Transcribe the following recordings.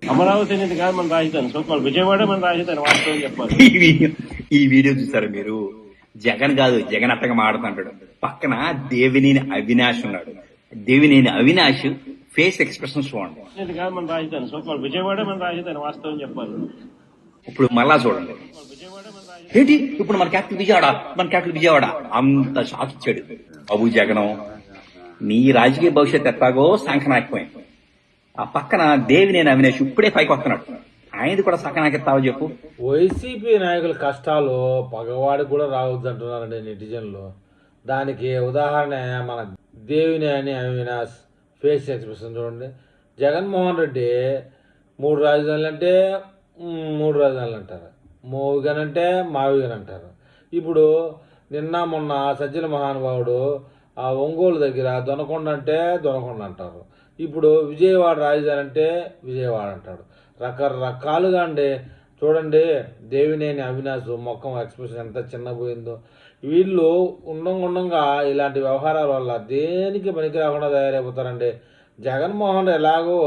అమరావతి అనేది కాదు మన రాజధాని, సోకాల్ విజయవాడ మన రాజధాని, వాస్తవం చెప్పాలి. ఈ వీడియో చూసారా మీరు? జగన్ కాదు, జగన్ అట్టగా మాడుతుంటాడు. పక్కన దేవినేని అవినాష్ ఉన్నాడు. దేవినేని అవినాష్ ఫేస్ ఎక్స్ప్రెషన్ చూడండి. అనేది కాదు మన రాజధాని, సోకాల్ విజయవాడ మన రాజధాని, వాస్తవం చెప్పాలి. ఇప్పుడు మళ్ళా చూడండి. విజయవాడ మన రాజధాని. ఏంటి ఇప్పుడు మన క్యాపిటల్ విజయవాడ అంత షాక్ ఇచ్చాడు బాబు జగన్. నీ రాజకీయ భవిష్యత్ ఎట్లాగో సంకనాకపోయింది. ఆ పక్కన దేవినేని అవినాష్ ఇప్పుడే పైకి వస్తున్నాడు. ఆయనది కూడా సంకనాకెత్తావో చెప్పు. వైసీపీ నాయకుల కష్టాలు పగవాడికి కూడా రావద్దు అంటున్నారండి నెటిజన్లు. దానికి ఉదాహరణ మన దేవినేని అవినాష్ ఫేస్ ఎక్స్ప్రెషన్ చూడండి. జగన్మోహన్ రెడ్డి 3 రాజధానులు అంటే 3 రాజధానులు అంటారు, మోవిగనంటే మావిగన్ అంటారు. ఇప్పుడు నిన్న మొన్న సజ్జల మహానుభావుడు ఆ ఒంగోలు దగ్గర దొనకొండ అంటే దొనకొండ అంటారు. ఇప్పుడు విజయవాడ రాజధాని అంటే విజయవాడ అంటాడు. రకరకాలుగా అండి. చూడండి దేవినేని అవినాష్ మొక్కం ఎక్స్ప్రెషన్ ఎంత చిన్నపోయిందో. వీళ్ళు ఉండంగా ఇలాంటి వ్యవహారాల వల్ల దేనికి పనికి రాకుండా తయారైపోతారండి. జగన్మోహన్ ఎలాగో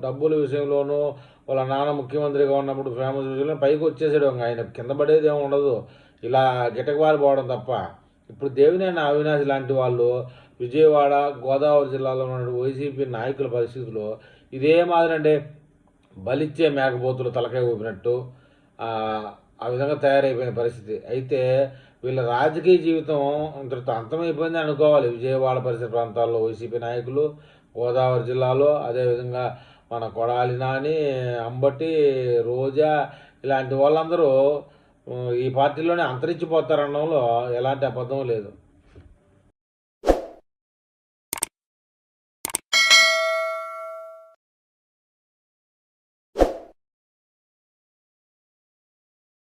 డబ్బుల విషయంలోనూ వాళ్ళ నాన్న ముఖ్యమంత్రిగా ఉన్నప్పుడు ఫేమస్ విషయంలో పైకి వచ్చేసాడు. ఆయన కింద పడేది ఏమి ఉండదు, ఇలా గిటకబారి పోవడం తప్ప. ఇప్పుడు దేవినేని అవినాష్ లాంటి వాళ్ళు విజయవాడ గోదావరి జిల్లాలో ఉన్న వైసీపీ నాయకుల పరిస్థితులు ఇదే మాదిరండి. బలిచ్చే మేకపోతులు తలకాయ ఊపినట్టు ఆ విధంగా తయారైపోయిన పరిస్థితి. అయితే వీళ్ళ రాజకీయ జీవితం ఇంతటితో అంతమైపోయింది అనుకోవాలి. విజయవాడ పరిసర ప్రాంతాల్లో వైసీపీ నాయకులు, గోదావరి జిల్లాలో అదేవిధంగా మన కొడాలి నాని, అంబటి, రోజా ఇలాంటి వాళ్ళందరూ ఈ పార్టీలోనే అంతరించిపోతారనడంలో ఎలాంటి అబద్ధం లేదు.